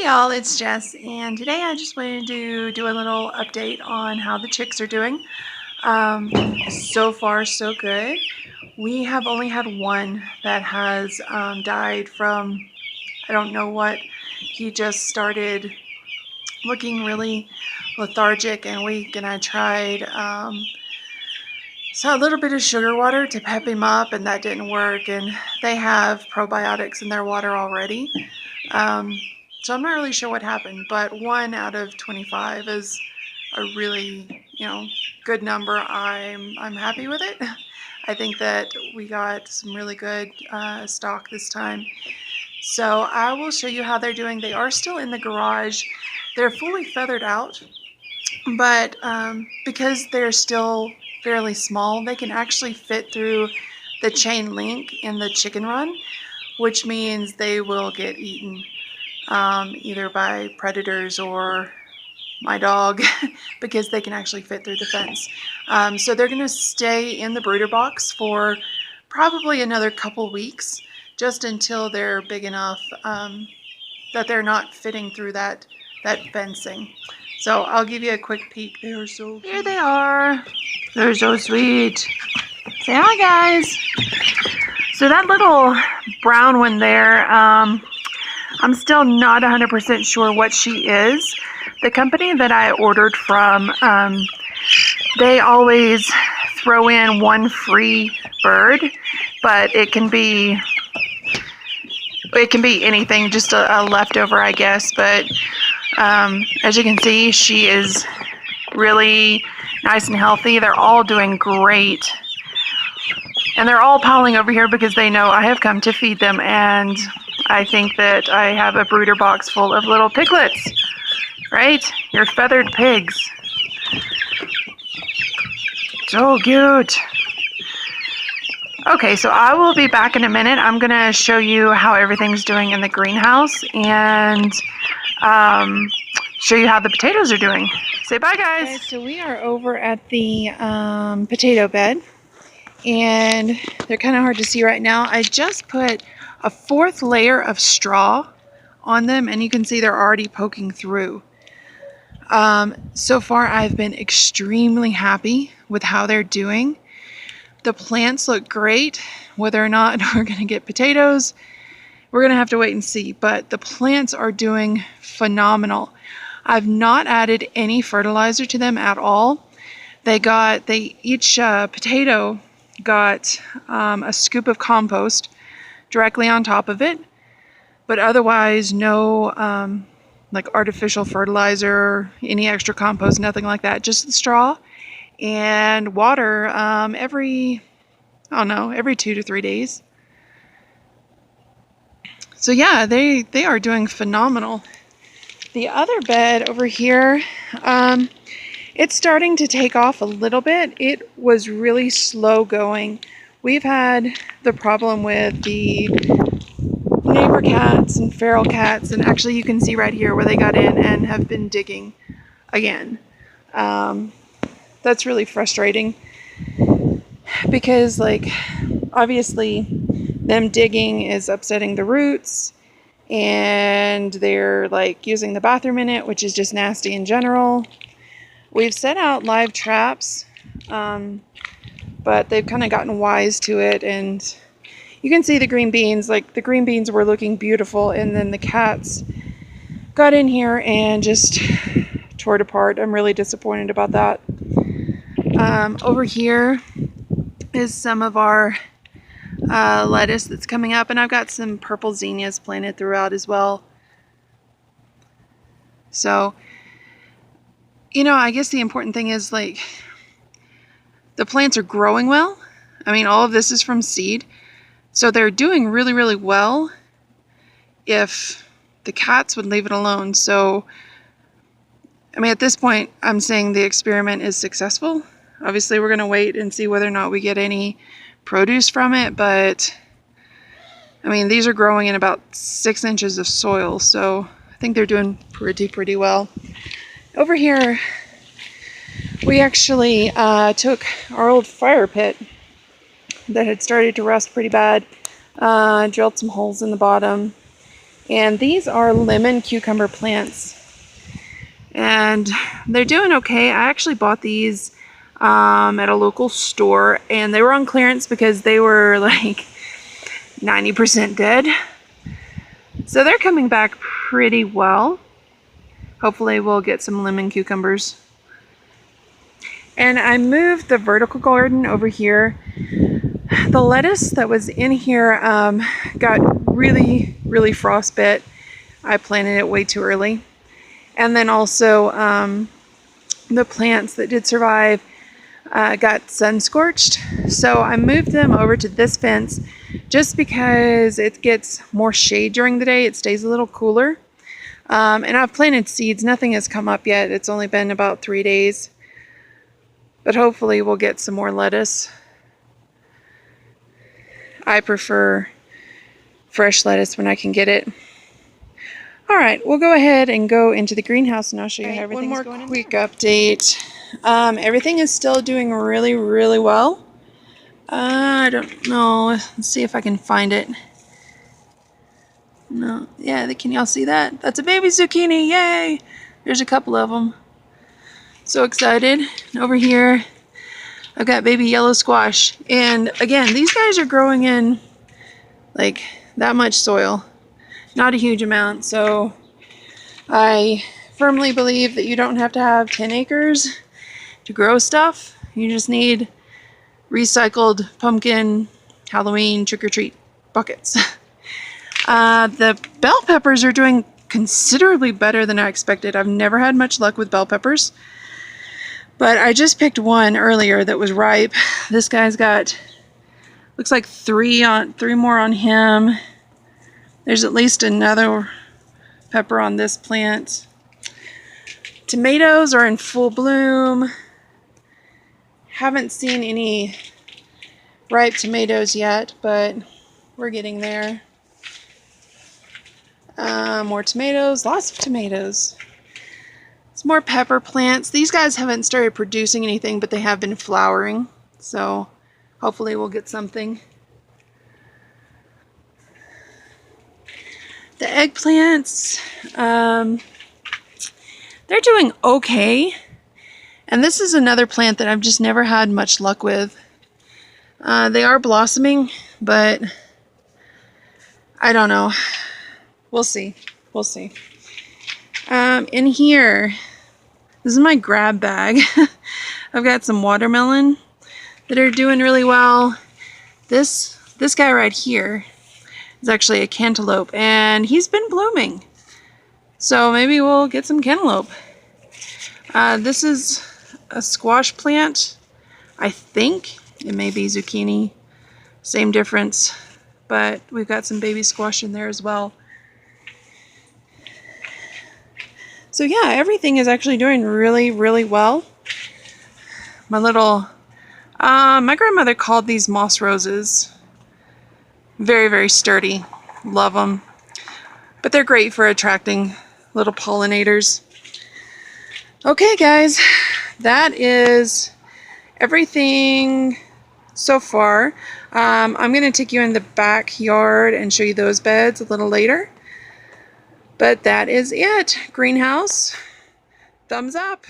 y'all, it's Jess, and today I just wanted to do a little update on how the chicks are doing. So far so good. We have only had one that has died from, I don't know what. He just started looking really lethargic and weak, and I tried a little bit of sugar water to pep him up, and that didn't work, and they have probiotics in their water already. So I'm not really sure what happened, but 1 out of 25 is a really, good number. I'm happy with it. I think that we got some really good stock this time. So I will show you how they're doing. They are still in the garage. They're fully feathered out, but because they're still fairly small, they can actually fit through the chain link in the chicken run, which means they will get eaten either by predators or my dog because they can actually fit through the fence. So they're going to stay in the brooder box for probably another couple weeks, just until they're big enough that they're not fitting through that fencing. So I'll give you a quick peek. They are so cute. Here they are. They're so sweet. Say hi, guys. So that little brown one there, I'm still not 100% sure what she is. The company that I ordered from, they always throw in one free bird, but it can be anything, just a leftover, I guess. But as you can see, she is really nice and healthy. They're all doing great. And they're all piling over here because they know I have come to feed them, and I think that I have a brooder box full of little piglets, right? Your feathered pigs. So cute. Okay, so I will be back in a minute. I'm going to show you how everything's doing in the greenhouse and show you how the potatoes are doing. Say bye, guys. Okay, so we are over at the potato bed, and they're kind of hard to see right now. I just put a 4th layer of straw on them, and you can see they're already poking through. So far I've been extremely happy with how they're doing. The plants look great. Whether or not we're going to get potatoes, we're going to have to wait and see, but the plants are doing phenomenal. I've not added any fertilizer to them at all. Each potato got a scoop of compost directly on top of it, but otherwise no like artificial fertilizer, any extra compost, nothing like that. Just the straw and water every 2 to 3 days. So yeah, they are doing phenomenal. The other bed over here, it's starting to take off a little bit. It was really slow going. We've had the problem with the neighbor cats and feral cats, and actually you can see right here where they got in and have been digging again. That's really frustrating because, like, obviously them digging is upsetting the roots, and they're like using the bathroom in it, which is just nasty in general. We've set out live traps, but they've kind of gotten wise to it, and you can see the green beans. Like, the green beans were looking beautiful, and then the cats got in here and just tore it apart. I'm really disappointed about that. Over here is some of our lettuce that's coming up, and I've got some purple zinnias planted throughout as well. So, I guess the important thing is, like, the plants are growing well. I mean, all of this is from seed. So they're doing really, really well if the cats would leave it alone. So, I mean, at this point, I'm saying the experiment is successful. Obviously, we're going to wait and see whether or not we get any produce from it. But, I mean, these are growing in about 6 inches of soil. So I think they're doing pretty well. Over here, we actually took our old fire pit that had started to rust pretty bad, drilled some holes in the bottom, And these are lemon cucumber plants. And they're doing okay. I actually bought these at a local store, and they were on clearance because they were like 90% dead. So they're coming back pretty well. Hopefully we'll get some lemon cucumbers. And I moved the vertical garden over here. The lettuce that was in here got really frostbit. I planted it way too early. And then also the plants that did survive got sun scorched. So I moved them over to this fence just because it gets more shade during the day. It stays a little cooler. And I've planted seeds. Nothing has come up yet. It's only been about 3 days. But hopefully we'll get some more lettuce. I prefer fresh lettuce when I can get it. All right, we'll go ahead and go into the greenhouse and I'll show you how everything's going. One more quick update. Everything is still doing really well. I don't know. Let's see if I can find it. No, yeah, can y'all see that? That's a baby zucchini, yay! There's a couple of them. So excited. Over here, I've got baby yellow squash. And again, these guys are growing in like that much soil. Not a huge amount, so I firmly believe that you don't have to have 10 acres to grow stuff. You just need recycled pumpkin, Halloween, trick-or-treat buckets. The bell peppers are doing considerably better than I expected. I've never had much luck with bell peppers, but I just picked one earlier that was ripe. This guy's got, looks like three more on him. There's at least another pepper on this plant. Tomatoes are in full bloom. Haven't seen any ripe tomatoes yet, but we're getting there. More tomatoes, lots of tomatoes. Some more pepper plants. These guys haven't started producing anything, but they have been flowering. So hopefully we'll get something. The eggplants, they're doing okay. And this is another plant that I've just never had much luck with. They are blossoming, but I don't know. We'll see. We'll see. In here, this is my grab bag. I've got some watermelon that are doing really well. This guy right here is actually a cantaloupe, and he's been blooming. So maybe we'll get some cantaloupe. This is a squash plant. I think it may be zucchini. Same difference, but we've got some baby squash in there as well. So yeah, everything is actually doing really well. My little, my grandmother called these moss roses. Very sturdy. Love them. But they're great for attracting little pollinators. Okay guys, that is everything so far. I'm going to take you in the backyard and show you those beds a little later. But that is it. Greenhouse, thumbs up.